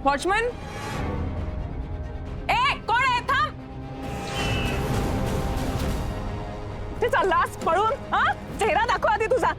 Watchman, ए कोण आहे? थांब. ते चाललास पळून? हा, चेहरा दाखव आधी तुझा.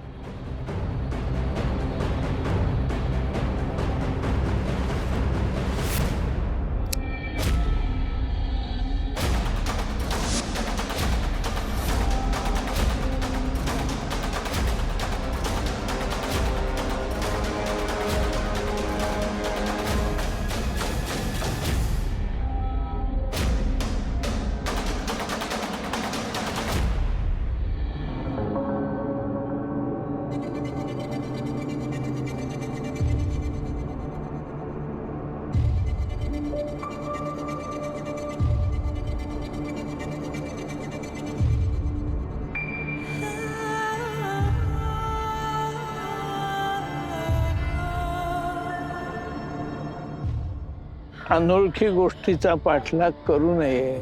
अनोळखी गोष्टीचा पाठलाग करू नये.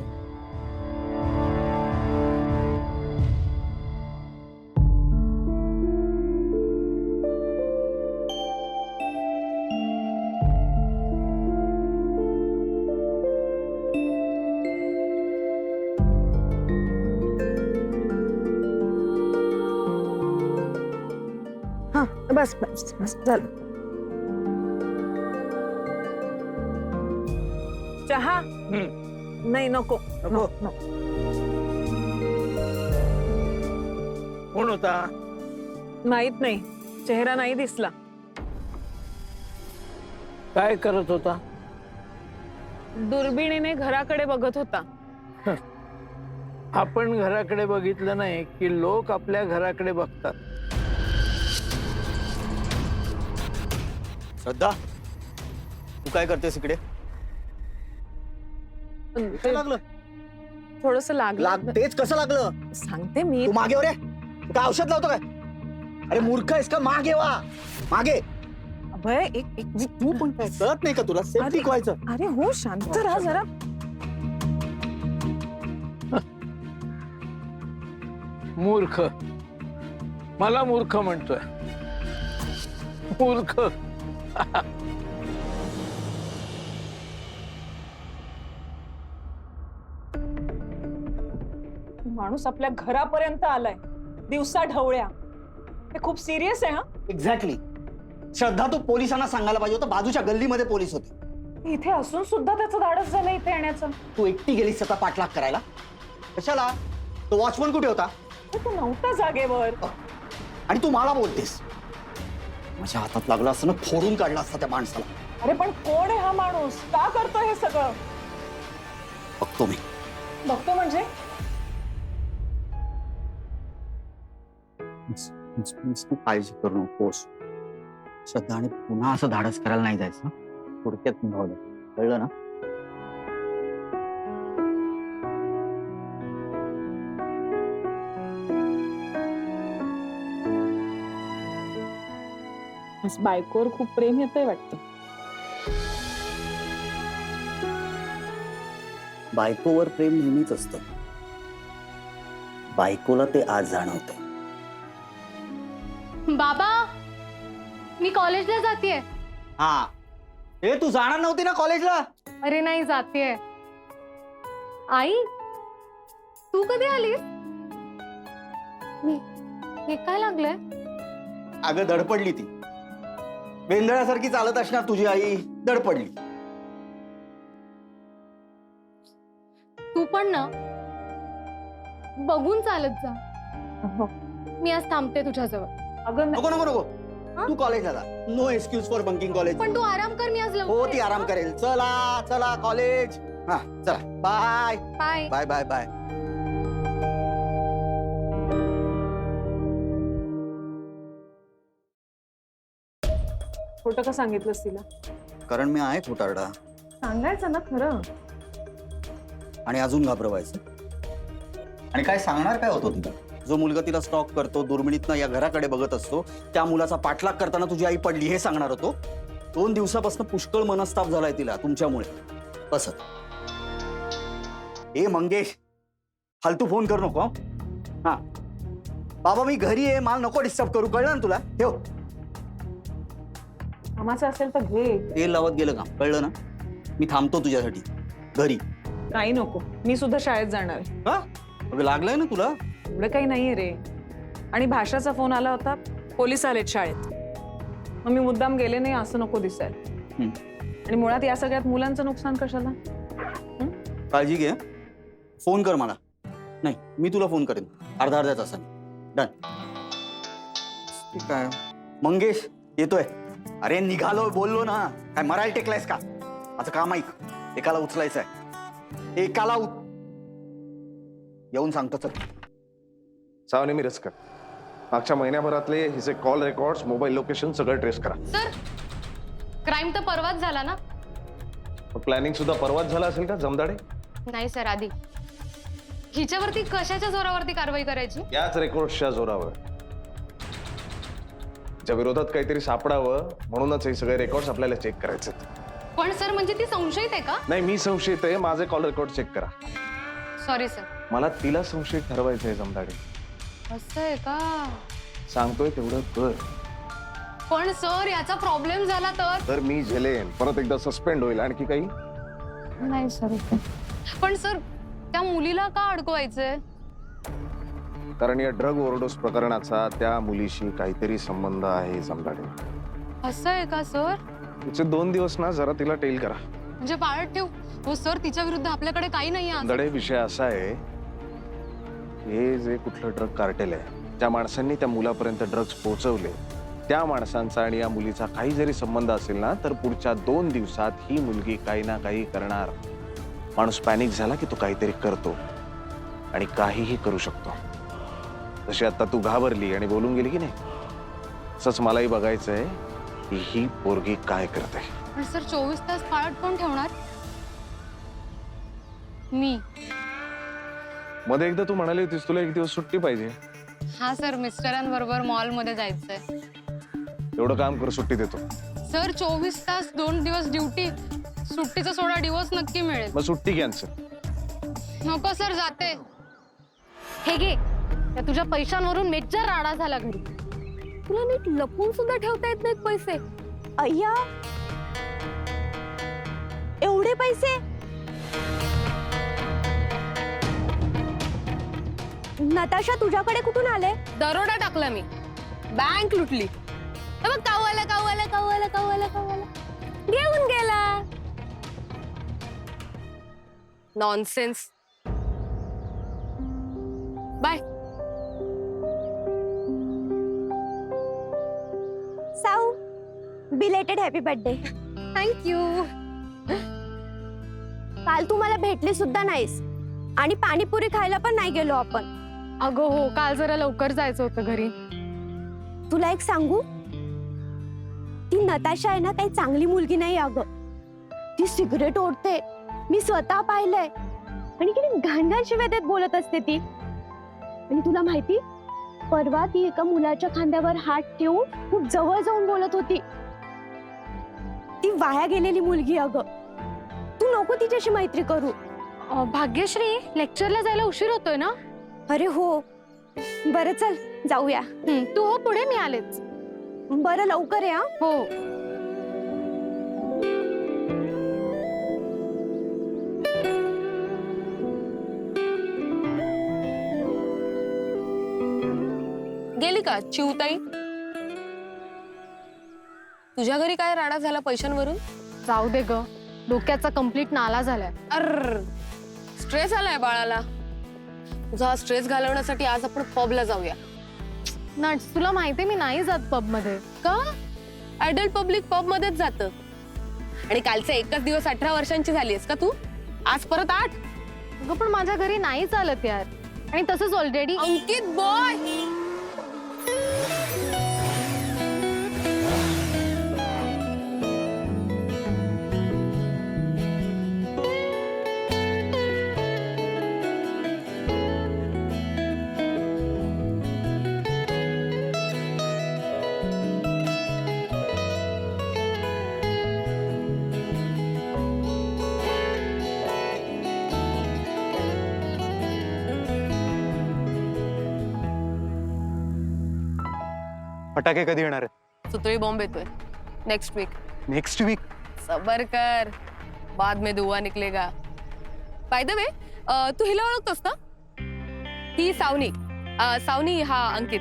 हा, बस बस बस झालं. चहा नाही, नको नको. कोण होता? माहित नाही, चेहरा नाही दिसला. काय करत होता? दुर्बिणीने घराकडे बघत होता. आपण घराकडे बघितलं नाही की लोक आपल्या घराकडे बघतात. श्रद्धा, तू काय करतेस इकडे? लागलं थोडस लागलं. तेच कसं लागलं सांगते मी. तू मागे हो रे. तू काय औषध लावतो काय? अरे मूर्ख आहेस का? मागे वा, मागे. अभय, एक तू पण काय कळत नाही का तुला? सेफ्टी व्हायचं. अरे हो, शांत राहा जरा. मूर्ख? मला मूर्ख म्हणतोय? मूर्ख? माणूस आपल्या घरापर्यंत आलाय दिवसा ढवळ्या. हे खूप सिरियस आहे. हा, एक्झॅक्टली. श्रद्धा, तू पोलिसांना सांगायला पाहिजे होतं. बाजूच्या गल्लीमध्ये पोलीस होते. इथे असून सुद्धा त्याचं धाडस झालं इथे येण्याचं. तू एकटी गेलीस त्याचा पाठलाग करायला. कशाला? तो वॉचमन कुठे होता? तो नव्हता जागेवर. आणि तू मला बोलतेस? माझ्या हातात लागला असतं ना, फोडून काढला असता त्या माणसाला. अरे पण कोण आहे हा माणूस? का करतो हे सगळं? बघतो मी. बघतो म्हणजे? तू काळजी करू नकोस श्रद्धा. आणि पुन्हा असं धाडस करायला नाही जायचं. थोडक्यात निभावलं, कळलं ना? बायकोवर खूप प्रेम येतंय वाटतं. बायकोवर प्रेम नेहमीच असतं. बायकोला ते आज जाणवतंय. बाबा, मी कॉलेजला जातेय. हा, हे तू जाणार नव्हती ना कॉलेजला? अरे नाही, जातेय. आई, तू कधी आलीस? हे काय लागलंय? अगं धडपडली ती. बेंदळासारखी चालत असणार तुझी आई. धडपडली. तू पण ना बघून चालत जा. मी आज थांबते तुझ्याजवळ. अगं नको नको नको, तू कॉलेजला जा. No excuse for bunking college. पण तू आराम कर, मी आज हो, ती आराम करेल. चला चला कॉलेज. हा चला, bye bye. Bye bye bye. खोटं का सांगितलंस तिला? कारण मी आहे खोटारडा. सांगायचं ना खरं. आणि अजून घाबरवायचं. आणि काय सांगणार काय होतो तुला? जो मुलगा तिला स्टॉक करतो, दुर्मिणीतनं या घराकडे बघत असतो, त्या मुलाचा पाठलाग करताना तुझी आई पडली हे सांगणार होतो. 2 दिवसापासून पुष्कळ मनस्ताप झालाय तिला तुमच्यामुळे. कसं? ए मंगेश, फालतू फोन करू नको. हा बाबा, मी घरी आहे, मला नको डिस्टर्ब करू, कळलं ना तुला? ठेव. कामाचं असेल तर घे. तेल लावत गेलं का कळलं ना? मी थांबतो तुझ्यासाठी घरी. काही नको, मी सुद्धा शाळेत जाणार आहे. हा अगं लागलंय ना तुला? एवढं काही नाहीये रे. आणि भाषाचा फोन आला होता, पोलीस आलेत शाळेत. मग मी मुद्दाम गेले नाही असं नको दिसायला. आणि मुळात या सगळ्यात मुलांचं नुकसान कशाला? काळजी घे. फोन कर मला. नाही मी तुला फोन करेन अर्ध्या तासाने. डन. काय मंगेश येतोय? अरे निघालो बोललो ना. काय मरायला टेकलायस का? माझं काम ऐक. एकाला उचलायचं आहे. एकाला येऊन सांगतो. चल सावनी मिरजकर, मागच्या महिन्याभरातले हिचे कॉल रेकॉर्ड्स, मोबाईल लोकेशन सगळं ट्रेस करा. सर, क्राईम तर परवाच झाला ना? प्लॅनिंग सुद्धा परवाच झाला असेल का जमदाडे? नाही सर, आधी हिच्यावरती कशाच्या जोरावरती कारवाई करायची? याच रेकॉर्ड्सच्या जोरावर. तिच्या विरोधात काहीतरी सापडावं म्हणूनच हे सगळे रेकॉर्ड्स आपल्याला चेक करायचे. पण सर, म्हणजे ती संशयित आहे का? नाही, मी संशयित आहे. माझे कॉल रेकॉर्ड चेक करा. Sorry sir. मला तिला संशयित ठरवायचंय जमदाडे. असं आहे का? सांगतोय तेवढं कर. पण सर, याचा प्रॉब्लेम झाला तर मी झेलेन. परत एकदा सस्पेंड होईल. आणखी काही? नाही सर. पण सर, त्या मुलीला का अडकवायचंय? कारण या ड्रग ओव्हरडोस प्रकरणाचा त्या मुलीशी काहीतरी संबंध आहे जमदाडे. असं आहे का सर? तिचे 2 दिवस ना जरा तिला टेल करा. म्हणजे पाळत ठेव. हो सर, तिच्या विरुद्ध आपल्याकडे काही नाही आहे. दडे विषय असा आहे, हे जे कुठलं ड्रग कार्टेल आहे, त्या माणसांनी त्या मुलापर्यंत ड्रग्ज पोहोचवले, त्या माणसांचा आणि या मुलीचा काही जरी संबंध असेल ना, तर पुढच्या 2 दिवसात ही मुलगी काही ना काही करणार. माणूस पॅनिक झाला की तो काहीतरी करतो आणि काहीही करू शकतो. जशी आता तू घाबरली आणि बोलून गेली की नाही, तसंच मलाही बघायचंय की ही पोरगी काय करते. पण सर, 24 तास पाळत कोण ठेवणार? मी. मध्ये एकदा तू म्हणाली होतीस तुला 1 दिवस सुट्टी पाहिजे. हा सर, मिस्टरांबरोबर मॉलमध्ये जायचंय. एवढं काम कर, सुट्टी देतो. सर, 24 तास 2 दिवस ड्युटी. सुट्टीचा सोडा दिवस नक्की मिळेल. मग सुट्टी कॅन्सल. नको सर, जाते. हे घे, त्या तुझ्या पैशांवरून मेजर राडा झाला घरी. तुला नीट लपून सुद्धा ठेवता येत नाहीत पैसे. अय्या, एवढे पैसे? नताशा, तुझ्याकडे कुठून आले? दरोडा टाकला मी. बँक लुटली. कावाला कावाला कावाला कावाला कावाला घेऊन गेला. नॉनसेन्स. बाय. साऊ, बिलेटेड हॅपी बर्थडे. थँक्यू. काल तू मला भेटली सुद्धा नाहीस आणि पाणीपुरी खायला पण नाही गेलो आपण. अगं हो, काल जरा लवकर जायचं होतं घरी. तुला एक सांगू, ती नताशा आहे ना, काही चांगली मुलगी नाही अगं. ती सिगरेट ओढते, मी स्वतः पाहिलंय. आणि किती घाणघाण शिव्या देत बोलत असते ती. आणि तुला माहिती, परवा ती एका मुलाच्या खांद्यावर हात ठेवून खूप जवळ जाऊन बोलत होती. ती वाया गेलेली मुलगी अगं. तू नको तिच्याशी मैत्री करू. भाग्यश्री, लेक्चरला जायला उशीर होतोय ना? अरे हो. बरं चल जाऊया. तू हो पुढे, मी आलेच. बरं लवकर या. हो. गेली का चिवताई? तुझ्या घरी काय राडा झाला पैशांवरून? जाऊ दे ग, डोक्याचा कंप्लीट नाला झालाय. अर स्ट्रेस आलाय बाळाला. तुझा स्ट्रेस घालवण्यासाठी आज आपण पबला जाऊया. नट्स, तुला माहितीये मी नाही जात पब मध्ये. का? ऍडल्ट पब्लिक पब मध्येच जातं. आणि कालचा एकच दिवस 18 वर्षांची झालीस का तू? आज परत 8? अगं पण माझ्या घरी नाही चालत यार. आणि तसंच ऑलरेडी. अंकित बॉय, फटाके कधी येणार आहेत? सुतळी बॉम्ब येतोय नेक्स्ट वीक. Next week? सबर कर, बाद में दुआ निकलेगा. बाय द वे, तू हिला ओळखतोस ना? ही सावनी. सावनी हा अंकित.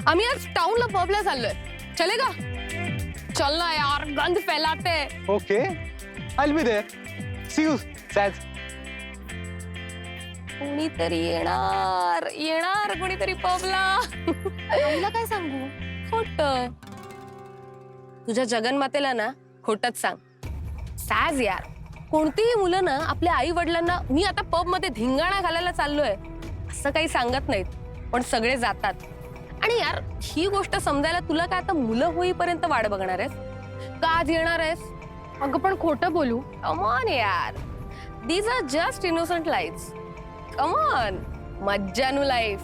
आम्ही आज टाउनला पबला चाललोय. चलेगा? चल ना यार, गंध फैलाते. Okay, I be there. See you सॅज. कोणीतरी येणार कोणीतरी पबला. आईला काय सांगू? खोट. तुझ्या जगन्मातेला ना खोटच सांग. सॅज यार, कोणतीही मुलं ना आपल्या आई वडिलांना मी आता पब मध्ये धिंगाणा घालायला चाललोय असं काही सांगत नाहीत, पण सगळे जातात. आणि यार, ही गोष्ट समजायला तुला काय आता मुलं होईपर्यंत वाट बघणार आहेस का आज येणार आहेस? अगं पण खोटं बोलू? कम ऑन यार, these are just innocent lifes. Come on, मज्जानू लाईफ.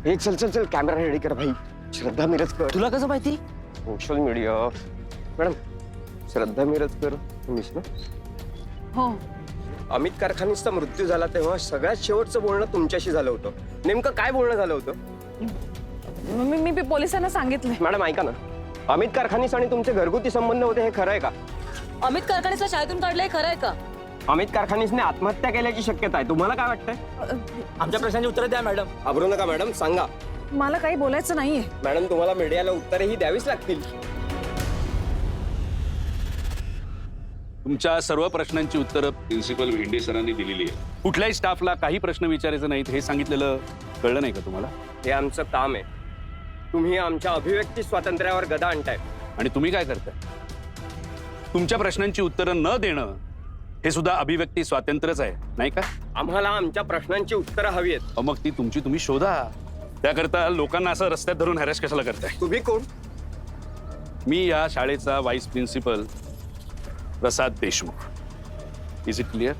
हे चल चल चल, कॅमेरा रेडी कर भाई. श्रद्धा मिरजकर. तुला कसं माहिती? Social media. मॅडम, श्रद्धा मिरजकर तुम्हीच ना? हो. अमित कारखानीचा मृत्यू झाला तेव्हा सगळ्यात शेवटचं बोलणं तुमच्याशी झालं होतं. नेमकं काय बोलणं झालं होतं? मी पोलिसांना सांगितलंय. मॅडम ऐका ना, अमित कारखानीस आणि तुमचे घरगुती संबंध होते हे खरं आहे का? अमित कारखानीचा शाळेतून काढलंय, खरं आहे का? अमित कारखानीसने आत्महत्या केल्याची शक्यता आहे. तुम्हाला काय वाटतंय? आमच्या प्रश्नांची उत्तर द्या मॅडम. घाबरू नका मॅडम, सांगा. मला काही बोलायचं नाहीये. मॅडम, तुम्हाला मीडियाला उत्तरेही द्यावीच लागतील. तुमच्या सर्व प्रश्नांची उत्तरं प्रिन्सिपल भेंडे सरांनी दिलेली आहे. कुठल्याही स्टाफला काही प्रश्न विचारायचे नाहीत हे सांगितलेलं कळलं नाही का तुम्हाला? हे आमचं काम आहे. तुम्ही आमच्या अभिव्यक्ती स्वातंत्र्यावर गदा आणताय. आणि तुम्ही काय करताय? तुमच्या प्रश्नांची उत्तरं न देणं हे सुद्धा अभिव्यक्ती स्वातंत्र्यच आहे, नाही का? आम्हाला आमच्या प्रश्नांची उत्तरं हवी आहेत. मग ती तुमची तुम्ही शोधा. त्याकरता लोकांना असं रस्त्यात धरून हॅरेस कशाला करताय? तुम्ही कोण? मी या शाळेचा vice principal Prasad Deshmukh. Is it clear?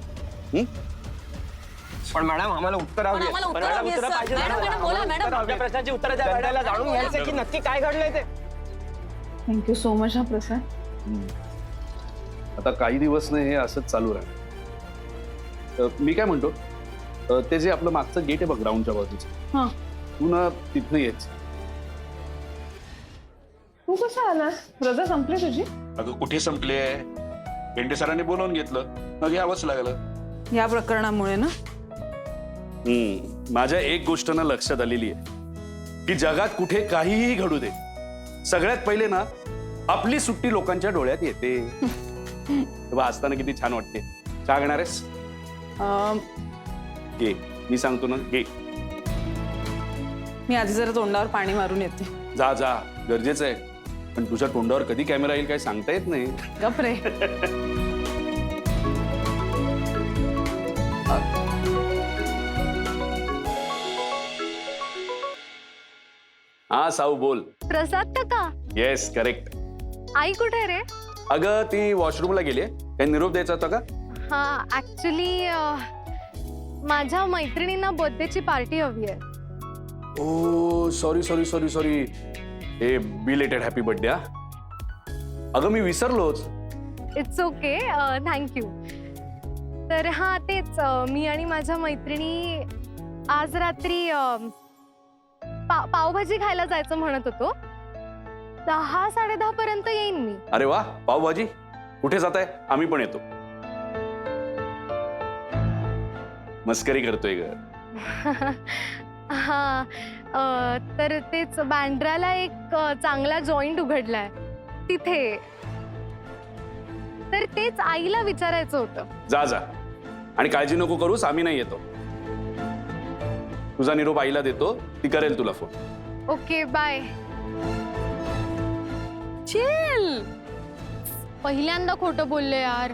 पण मॅडम, आम्हाला उत्तर हवी आहेत. आम्हाला उत्तर हवी आहेत, उत्तरं सर. पाहिजे. मॅडम, मॅडम, बोला, मॅडम. उत्तरं हवी आहेत. प्रश्नांची उत्तरं द्या जनतेला मॅडम. जाणून घ्यायचं की नक्की काय घडलंय ते. थँक्यू सो मच हा प्रसाद. आता काही दिवस नाही हे असंच चालू राहील. मी काय म्हणतो, ते जे आपलं मागचं गेट आहे बघ ग्राउंडच्या बाजूचं, हा. तू ना तिथनं येच. तू कसा आलास? रजा संपली तुझी? अगं कुठे संपले? भेंडे सरांनी बोलवून घेतलं, मग यावंच लागलं. या प्रकरणामुळे ना? माझ्या एक गोष्ट ना लक्षात आलेली आहे की जगात कुठे काहीही घडू दे, सगळ्यात पहिले ना आपली सुट्टी लोकांच्या डोळ्यात येते. तेव्हा असताना किती छान वाटते. चहा घेणार आहेस? घे, मी सांगतो ना, घे. मी आधी जरा तोंडावर पाणी मारून येते. जा जा, गरजेचं आहे. पण तुझ्या तोंडावर कधी कॅमेरा येईल काही सांगता येत नाही. गप रे. हा साऊ बोल. प्रसाद का? Yes, correct. आई कुठे रे? अगं ती वॉशरूमला गेली. काही निरोप द्यायचा होता का? हा, ऍक्च्युली माझ्या मैत्रिणींना बर्थडेची पार्टी हवी आहे. Oh sorry sorry sorry sorry. Hey belated happy birthday. अगं मी विसरलोच. It's okay, thank you. तर हा तेच, मी आणि माझ्या मैत्रिणी आज रात्री पावभाजी खायला जायचं म्हणत होतो. 10-10:30 पर्यंत येईन मी. अरे वा, पावभाजी. कुठे जाताय? आम्ही पण येतो. मस्करी करतोय ग. हा, तर तेच बँड्राला एक चांगला जॉईंट उघडलाय तिथे. तर तेच आईला विचारायचं होतं. जा जा, आणि काळजी नको करूस, आम्ही नाही येतो. तुझा निरोप आईला देतो, ती करेल तुला फोन. Okay, bye. चिल. पहिल्यांदा खोटं बोलले यार.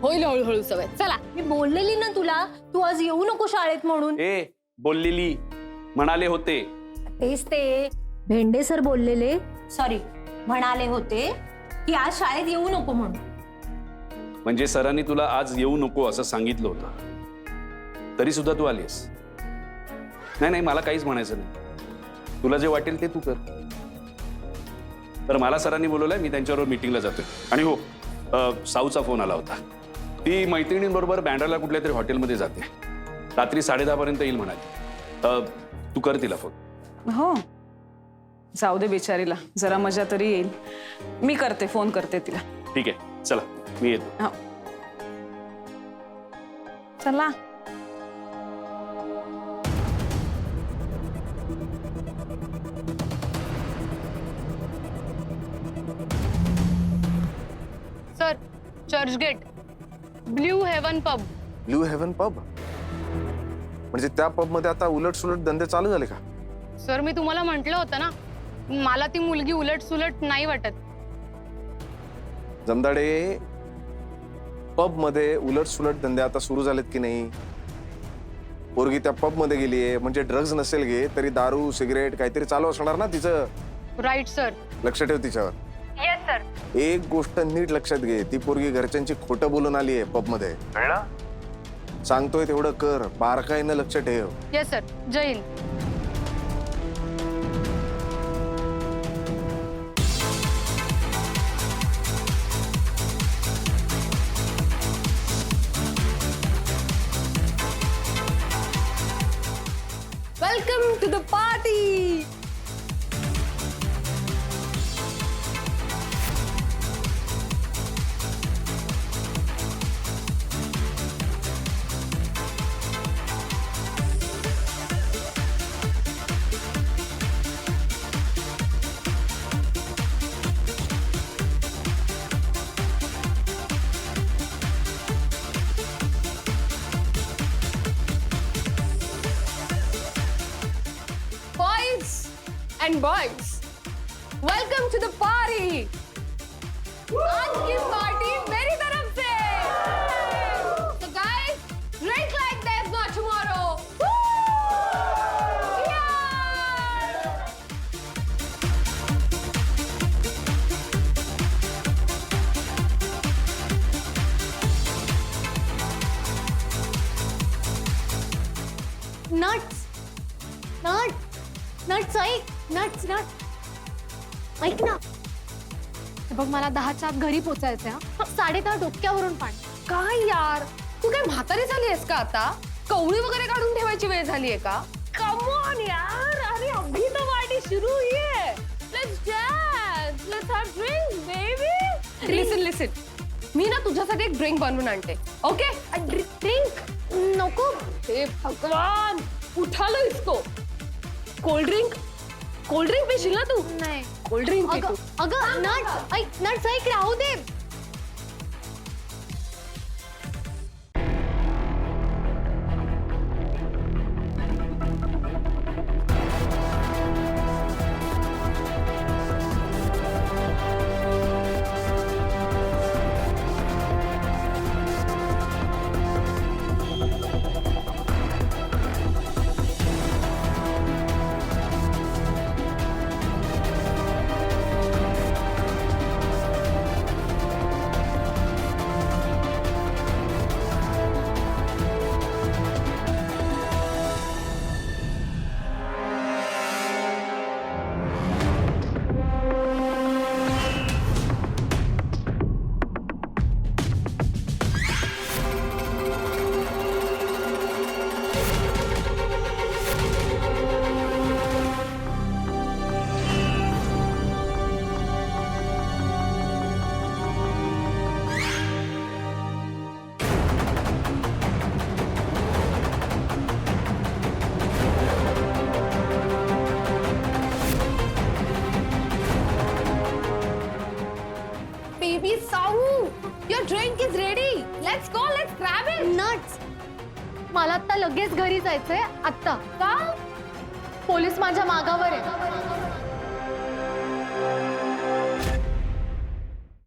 होईल हळूहळू सवय. चला. मी बोललेली ना तुला, तू आज येऊ नको शाळेत म्हणून. ए, बोललेली म्हणाले होते. तेच ते भेंडे सर बोललेले. सॉरी, म्हणाले होते की आज शाळेत येऊ नको म्हणून. म्हणजे सरांनी तुला आज येऊ नको असं सांगितलं होतं, तरी सुद्धा तू आलीस. नाही नाही, मला काहीच म्हणायचं नाही. तुला जे वाटेल ते तू कर. तर मला सरांनी बोलवलंय, मी त्यांच्याबरोबर मीटिंगला जातोय. आणि हो, साऊचा फोन आला होता. ती मैत्रिणींबरोबर बँड्राला कुठल्या तरी हॉटेलमध्ये जाते. रात्री 10:30 पर्यंत येईल म्हणाली. तू कर तिला फोन. हो, जाऊ दे बिचारीला, जरा मजा तरी येईल. मी करते, फोन करते तिला. ठीक आहे, चला मी येतो. हो, चला. Sir, Churchgate blue heaven pub. Blue heaven pub म्हणजे त्या पब मध्ये आता उलट सुलट धंदे चालू झाले का? सर, मी तुम्हाला म्हटलं होतं ना, मला ती मुलगी उलट सुलट नाही वाटत. जमदाडे, पब मध्ये उलट सुलट धंदे आता सुरू झालेत की नाही? पोरगी त्या पब मध्ये गेलीये म्हणजे ड्रग्ज नसेल घे तरी दारू सिगरेट काहीतरी चालू असणार ना तिचं. Right sir. लक्ष ठेव तिच्यावर. Yes sir. एक गोष्ट नीट लक्षात घे, ती पोरगी घरच्यांची खोटं बोलून आली आहे पब मध्ये. सांगतोय तेवढं कर, बारकाईनं लक्ष ठेव. Yes sir. जय Hind. Welcome to the party. And boys, welcome to the party. आज की पार्टी मेरी तरफ से. So guys, drink like there's no tomorrow. Cheers. Nuts ऐक. नट्स ऐक ना. बघ, मला 10च्या आत घरी पोचायचंय. 10:30 डोक्यावरून पाणी. काय यार, तू काय म्हातारी झाली आहेस का आता? कवळी वगैरे काढून ठेवायची वेळ झालीये का? कम ऑन यार. अरे अभी तो पार्टी शुरू हुई है. Let's dance, let's have drinks baby. Listen, मी ना तुझ्यासाठी एक ड्रिंक बनवून आणते. ओके? ड्रिंक नको. हे भगवान, उठा लो इसको. कोल्ड ड्रिंक पिशील ना तू? नाही. कोल्ड ड्रिंक पी तू. अगं नट्स ऐक, राहू दे. मला आता लगेच घरी जायचंय. आत्ता का? पोलीस माझ्या मागावर आहे.